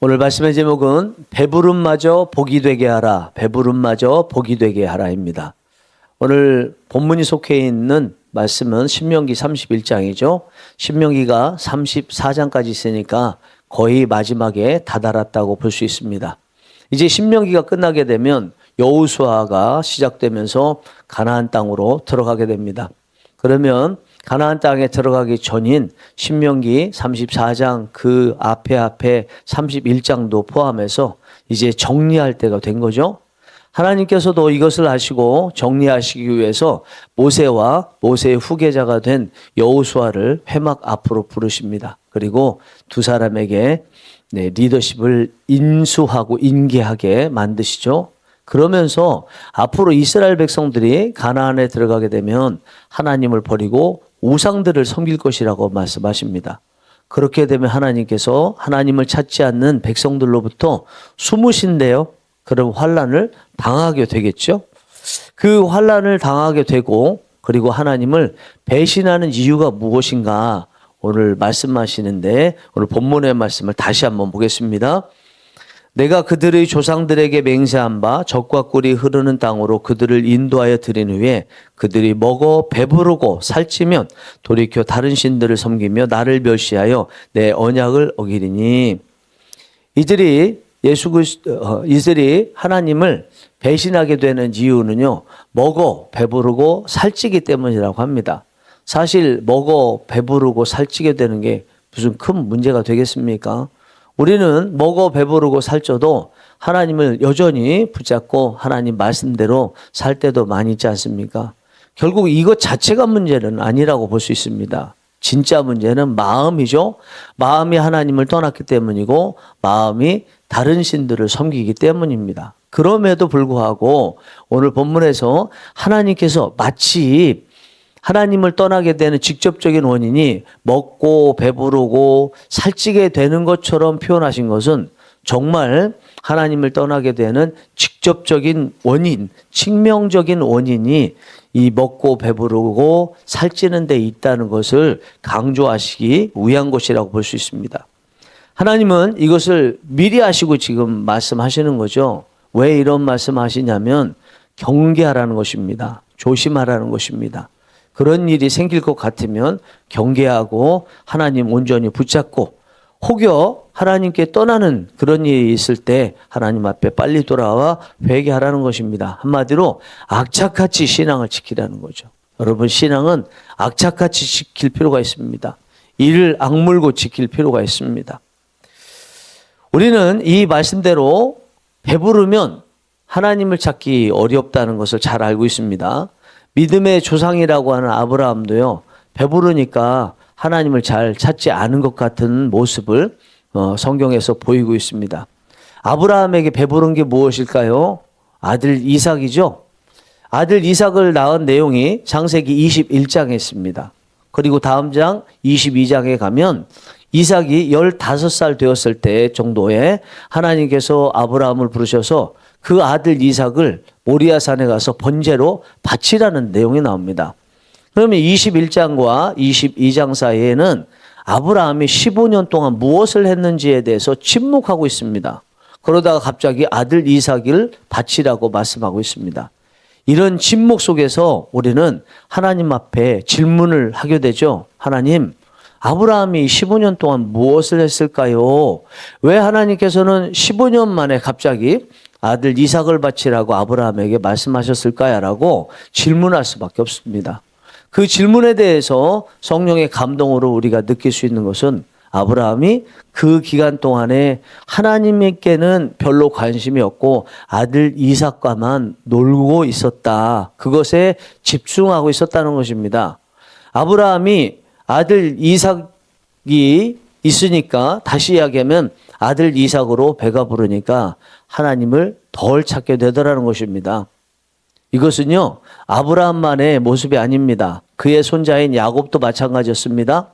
오늘 말씀의 제목은 배부름마저 복이 되게 하라, 배부름마저 복이 되게 하라입니다. 오늘 본문이 속해 있는 말씀은 신명기 31장이죠. 신명기가 34장까지 있으니까 거의 마지막에 다다랐다고 볼 수 있습니다. 이제 신명기가 끝나게 되면 여호수아가 시작되면서 가나안 땅으로 들어가게 됩니다. 그러면 가나안 땅에 들어가기 전인 신명기 34장 그 앞에 31장도 포함해서 이제 정리할 때가 된 거죠. 하나님께서도 이것을 아시고 정리하시기 위해서 모세와 모세의 후계자가 된 여호수아를 회막 앞으로 부르십니다. 그리고 두 사람에게 리더십을 인수하고 인계하게 만드시죠. 그러면서 앞으로 이스라엘 백성들이 가나안에 들어가게 되면 하나님을 버리고 우상들을 섬길 것이라고 말씀하십니다. 그렇게 되면 하나님께서 하나님을 찾지 않는 백성들로부터 숨으신데요. 그럼 환난을 당하게 되겠죠. 그 환난을 당하게 되고 그리고 하나님을 배신하는 이유가 무엇인가 오늘 말씀하시는데 오늘 본문의 말씀을 다시 한번 보겠습니다. 내가 그들의 조상들에게 맹세한 바 젖과 꿀이 흐르는 땅으로 그들을 인도하여 드린 후에 그들이 먹어 배부르고 살찌면 돌이켜 다른 신들을 섬기며 나를 멸시하여 내 언약을 어기리니. 이들이 하나님을 배신하게 되는 이유는요, 먹어 배부르고 살찌기 때문이라고 합니다. 사실 먹어 배부르고 살찌게 되는 게 무슨 큰 문제가 되겠습니까? 우리는 먹어 배부르고 살쪄도 하나님을 여전히 붙잡고 하나님 말씀대로 살 때도 많이 있지 않습니까? 결국 이것 자체가 문제는 아니라고 볼 수 있습니다. 진짜 문제는 마음이죠. 마음이 하나님을 떠났기 때문이고 마음이 다른 신들을 섬기기 때문입니다. 그럼에도 불구하고 오늘 본문에서 하나님께서 마치 하나님을 떠나게 되는 직접적인 원인이 먹고 배부르고 살찌게 되는 것처럼 표현하신 것은 정말 하나님을 떠나게 되는 직접적인 원인, 치명적인 원인이 이 먹고 배부르고 살찌는 데 있다는 것을 강조하시기 위한 것이라고 볼 수 있습니다. 하나님은 이것을 미리 아시고 지금 말씀하시는 거죠. 왜 이런 말씀하시냐면 경계하라는 것입니다. 조심하라는 것입니다. 그런 일이 생길 것 같으면 경계하고 하나님 온전히 붙잡고 혹여 하나님께 떠나는 그런 일이 있을 때 하나님 앞에 빨리 돌아와 회개하라는 것입니다. 한마디로 악착같이 신앙을 지키라는 거죠. 여러분, 신앙은 악착같이 지킬 필요가 있습니다. 이를 악물고 지킬 필요가 있습니다. 우리는 이 말씀대로 배부르면 하나님을 찾기 어렵다는 것을 잘 알고 있습니다. 믿음의 조상이라고 하는 아브라함도요, 배부르니까 하나님을 잘 찾지 않은 것 같은 모습을 성경에서 보이고 있습니다. 아브라함에게 배부른 게 무엇일까요? 아들 이삭이죠. 아들 이삭을 낳은 내용이 창세기 21장에 있습니다. 그리고 다음 장 22장에 가면 이삭이 15살 되었을 때 정도에 하나님께서 아브라함을 부르셔서 그 아들 이삭을 모리아산에 가서 번제로 바치라는 내용이 나옵니다. 그러면 21장과 22장 사이에는 아브라함이 15년 동안 무엇을 했는지에 대해서 침묵하고 있습니다. 그러다가 갑자기 아들 이삭을 바치라고 말씀하고 있습니다. 이런 침묵 속에서 우리는 하나님 앞에 질문을 하게 되죠. 하나님, 아브라함이 15년 동안 무엇을 했을까요? 왜 하나님께서는 15년 만에 갑자기 아들 이삭을 바치라고 아브라함에게 말씀하셨을까요? 라고 질문할 수밖에 없습니다. 그 질문에 대해서 성령의 감동으로 우리가 느낄 수 있는 것은 아브라함이 그 기간 동안에 하나님께는 별로 관심이 없고 아들 이삭과만 놀고 있었다. 그것에 집중하고 있었다는 것입니다. 아브라함이 아들 이삭이 있으니까 다시 이야기하면 아들 이삭으로 배가 부르니까 하나님을 덜 찾게 되더라는 것입니다. 이것은요, 아브라함만의 모습이 아닙니다. 그의 손자인 야곱도 마찬가지였습니다.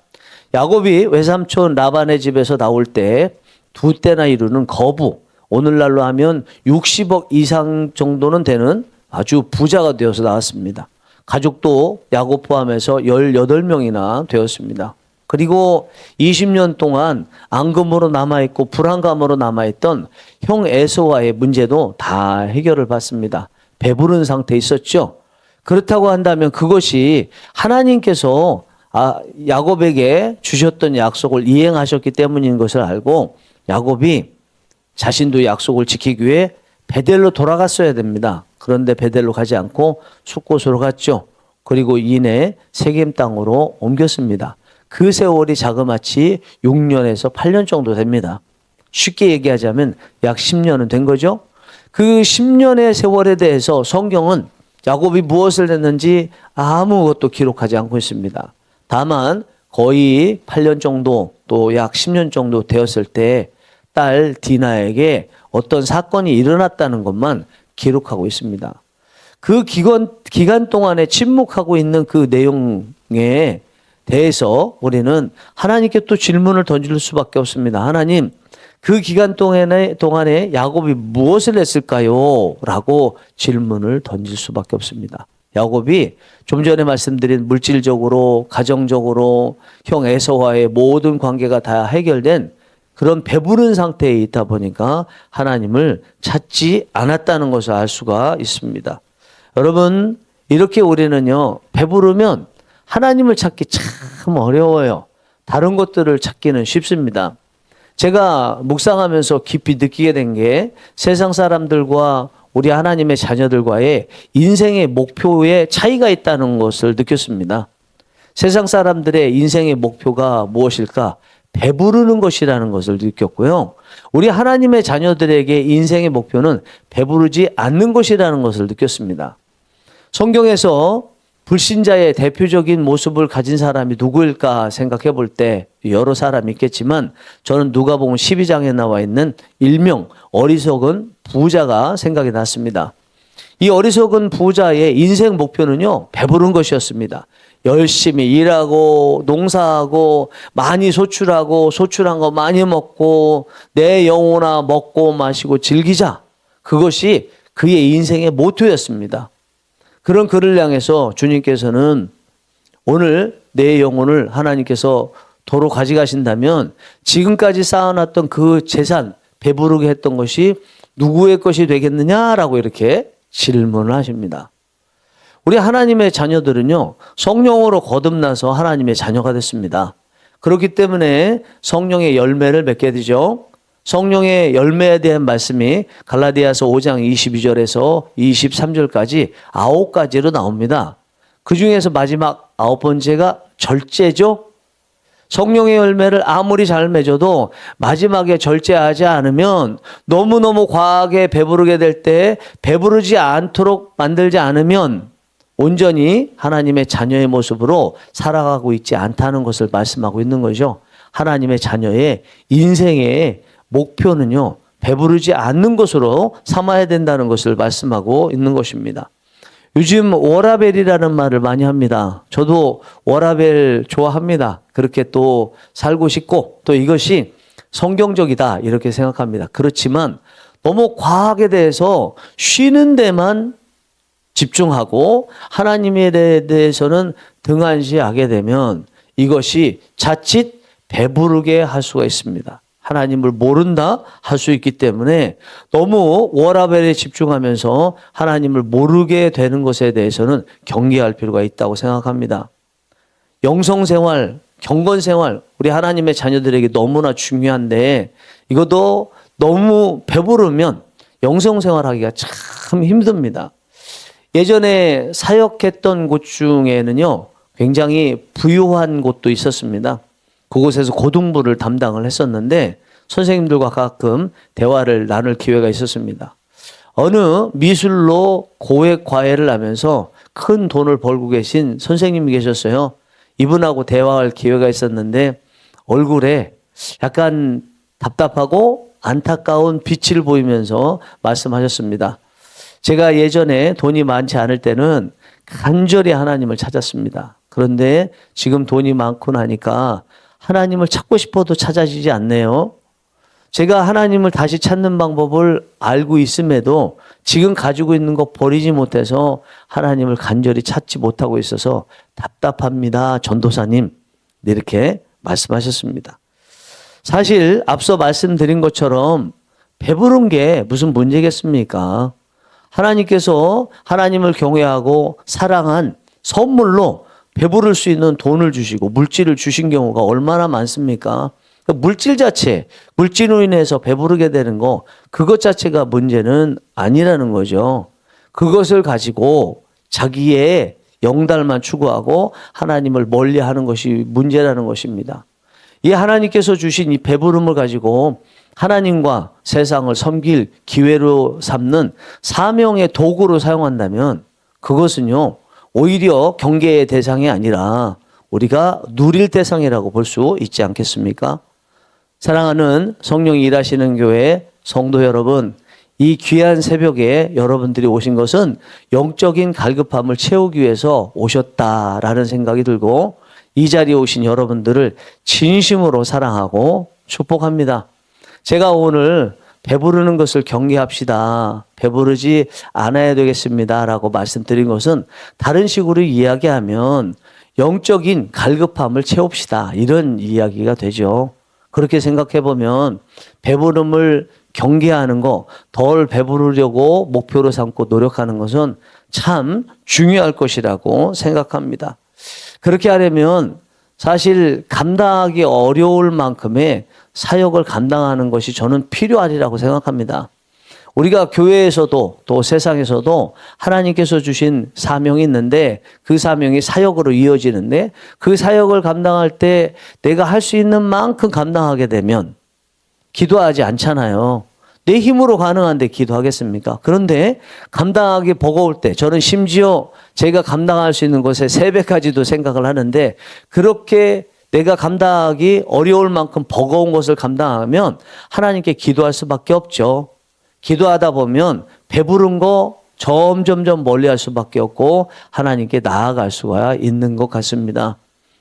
야곱이 외삼촌 라반의 집에서 나올 때 두 때나 이루는 거부, 오늘날로 하면 60억 이상 정도는 되는 아주 부자가 되어서 나왔습니다. 가족도 야곱 포함해서 18명이나 되었습니다. 그리고 20년 동안 앙금으로 남아있고 불안감으로 남아있던 형 에서와의 문제도 다 해결을 받습니다. 배부른 상태에 있었죠. 그렇다고 한다면 그것이 하나님께서 야곱에게 주셨던 약속을 이행하셨기 때문인 것을 알고 야곱이 자신도 약속을 지키기 위해 베델로 돌아갔어야 됩니다. 그런데 베델로 가지 않고 숫곳으로 갔죠. 그리고 이내 세겜 땅으로 옮겼습니다. 그 세월이 자그마치 6년에서 8년 정도 됩니다. 쉽게 얘기하자면 약 10년은 된 거죠. 그 10년의 세월에 대해서 성경은 야곱이 무엇을 했는지 아무것도 기록하지 않고 있습니다. 다만 거의 8년 정도 또 약 10년 정도 되었을 때 딸 디나에게 어떤 사건이 일어났다는 것만 기록하고 있습니다. 그 기간 동안에 침묵하고 있는 그 내용에 대해서 우리는 하나님께 또 질문을 던질 수밖에 없습니다. 하나님, 그 기간 동안에 야곱이 무엇을 했을까요? 라고 질문을 던질 수밖에 없습니다. 야곱이 좀 전에 말씀드린 물질적으로, 가정적으로 형 에서와의 모든 관계가 다 해결된 그런 배부른 상태에 있다 보니까 하나님을 찾지 않았다는 것을 알 수가 있습니다. 여러분, 이렇게 우리는요, 배부르면 하나님을 찾기 참 어려워요. 다른 것들을 찾기는 쉽습니다. 제가 묵상하면서 깊이 느끼게 된 게 세상 사람들과 우리 하나님의 자녀들과의 인생의 목표에 차이가 있다는 것을 느꼈습니다. 세상 사람들의 인생의 목표가 무엇일까? 배부르는 것이라는 것을 느꼈고요. 우리 하나님의 자녀들에게 인생의 목표는 배부르지 않는 것이라는 것을 느꼈습니다. 성경에서 불신자의 대표적인 모습을 가진 사람이 누구일까 생각해 볼 때 여러 사람이 있겠지만 저는 누가복음 12장에 나와 있는 일명 어리석은 부자가 생각이 났습니다. 이 어리석은 부자의 인생 목표는요, 배부른 것이었습니다. 열심히 일하고 농사하고 많이 소출하고 소출한 거 많이 먹고 내 영혼아 먹고 마시고 즐기자. 그것이 그의 인생의 모토였습니다. 그런 그를 향해서 주님께서는 오늘 내 영혼을 하나님께서 도로 가져가신다면 지금까지 쌓아놨던 그 재산, 배부르게 했던 것이 누구의 것이 되겠느냐라고 이렇게 질문을 하십니다. 우리 하나님의 자녀들은요, 성령으로 거듭나서 하나님의 자녀가 됐습니다. 그렇기 때문에 성령의 열매를 맺게 되죠. 성령의 열매에 대한 말씀이 갈라디아서 5장 22절에서 23절까지 9가지로 나옵니다. 그 중에서 마지막 9번째가 절제죠. 성령의 열매를 아무리 잘 맺어도 마지막에 절제하지 않으면 너무너무 과하게 배부르게 될 때 배부르지 않도록 만들지 않으면 온전히 하나님의 자녀의 모습으로 살아가고 있지 않다는 것을 말씀하고 있는 거죠. 하나님의 자녀의 인생의 목표는요, 배부르지 않는 것으로 삼아야 된다는 것을 말씀하고 있는 것입니다. 요즘 워라벨이라는 말을 많이 합니다. 저도 워라벨 좋아합니다. 그렇게 또 살고 싶고 또 이것이 성경적이다 이렇게 생각합니다. 그렇지만 너무 과하게 대해서 쉬는 데만 집중하고 하나님에 대해서는 등한시하게 되면 이것이 자칫 배부르게 할 수가 있습니다. 하나님을 모른다 할 수 있기 때문에 너무 워라벨에 집중하면서 하나님을 모르게 되는 것에 대해서는 경계할 필요가 있다고 생각합니다. 영성생활, 경건생활, 우리 하나님의 자녀들에게 너무나 중요한데 이것도 너무 배부르면 영성생활하기가 참 힘듭니다. 예전에 사역했던 곳 중에는요, 굉장히 부유한 곳도 있었습니다. 그곳에서 고등부를 담당을 했었는데 선생님들과 가끔 대화를 나눌 기회가 있었습니다. 어느 미술로 고액 과외를 하면서 큰 돈을 벌고 계신 선생님이 계셨어요. 이분하고 대화할 기회가 있었는데 얼굴에 약간 답답하고 안타까운 빛을 보이면서 말씀하셨습니다. 제가 예전에 돈이 많지 않을 때는 간절히 하나님을 찾았습니다. 그런데 지금 돈이 많고 나니까 하나님을 찾고 싶어도 찾아지지 않네요. 제가 하나님을 다시 찾는 방법을 알고 있음에도 지금 가지고 있는 거 버리지 못해서 하나님을 간절히 찾지 못하고 있어서 답답합니다. 전도사님. 이렇게 말씀하셨습니다. 사실 앞서 말씀드린 것처럼 배부른 게 무슨 문제겠습니까? 하나님께서 하나님을 경외하고 사랑한 선물로 배부를 수 있는 돈을 주시고 물질을 주신 경우가 얼마나 많습니까? 물질 자체, 물질로 인해서 배부르게 되는 거, 그것 자체가 문제는 아니라는 거죠. 그것을 가지고 자기의 영달만 추구하고 하나님을 멀리하는 것이 문제라는 것입니다. 이 하나님께서 주신 이 배부름을 가지고 하나님과 세상을 섬길 기회로 삼는 사명의 도구로 사용한다면 그것은요, 오히려 경계의 대상이 아니라 우리가 누릴 대상이라고 볼 수 있지 않겠습니까? 사랑하는 성령이 일하시는 교회 성도 여러분, 이 귀한 새벽에 여러분들이 오신 것은 영적인 갈급함을 채우기 위해서 오셨다라는 생각이 들고, 이 자리에 오신 여러분들을 진심으로 사랑하고 축복합니다. 제가 오늘 배부르는 것을 경계합시다, 배부르지 않아야 되겠습니다 라고 말씀드린 것은 다른 식으로 이야기하면 영적인 갈급함을 채웁시다, 이런 이야기가 되죠. 그렇게 생각해 보면 배부름을 경계하는 거, 덜 배부르려고 목표로 삼고 노력하는 것은 참 중요할 것이라고 생각합니다. 그렇게 하려면 사실 감당하기 어려울 만큼의 사역을 감당하는 것이 저는 필요하리라고 생각합니다. 우리가 교회에서도 또 세상에서도 하나님께서 주신 사명이 있는데 그 사명이 사역으로 이어지는데, 그 사역을 감당할 때 내가 할 수 있는 만큼 감당하게 되면 기도하지 않잖아요. 내 힘으로 가능한데 기도하겠습니까? 그런데 감당하기 버거울 때, 저는 심지어 제가 감당할 수 있는 것에 3배까지도 생각을 하는데, 그렇게 내가 감당하기 어려울 만큼 버거운 것을 감당하면 하나님께 기도할 수밖에 없죠. 기도하다 보면 배부른 거 점점점 멀리 할 수밖에 없고 하나님께 나아갈 수가 있는 것 같습니다.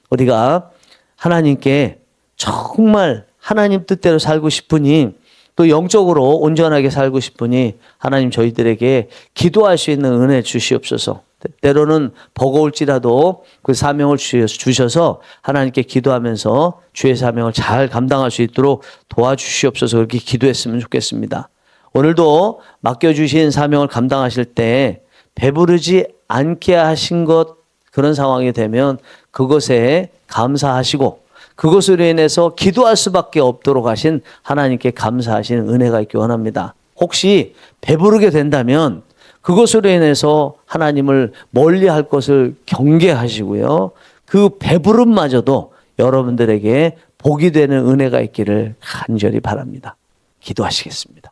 우리가 하나님께 정말 하나님 뜻대로 살고 싶으니, 또 영적으로 온전하게 살고 싶으니 하나님 저희들에게 기도할 수 있는 은혜 주시옵소서. 때로는 버거울지라도 그 사명을 주셔서 하나님께 기도하면서 주의 사명을 잘 감당할 수 있도록 도와주시옵소서. 그렇게 기도했으면 좋겠습니다. 오늘도 맡겨주신 사명을 감당하실 때 배부르지 않게 하신 것, 그런 상황이 되면 그것에 감사하시고 그것으로 인해서 기도할 수밖에 없도록 하신 하나님께 감사하시는 은혜가 있기 원합니다. 혹시 배부르게 된다면 그것으로 인해서 하나님을 멀리할 것을 경계하시고요, 그 배부름마저도 여러분들에게 복이 되는 은혜가 있기를 간절히 바랍니다. 기도하시겠습니다.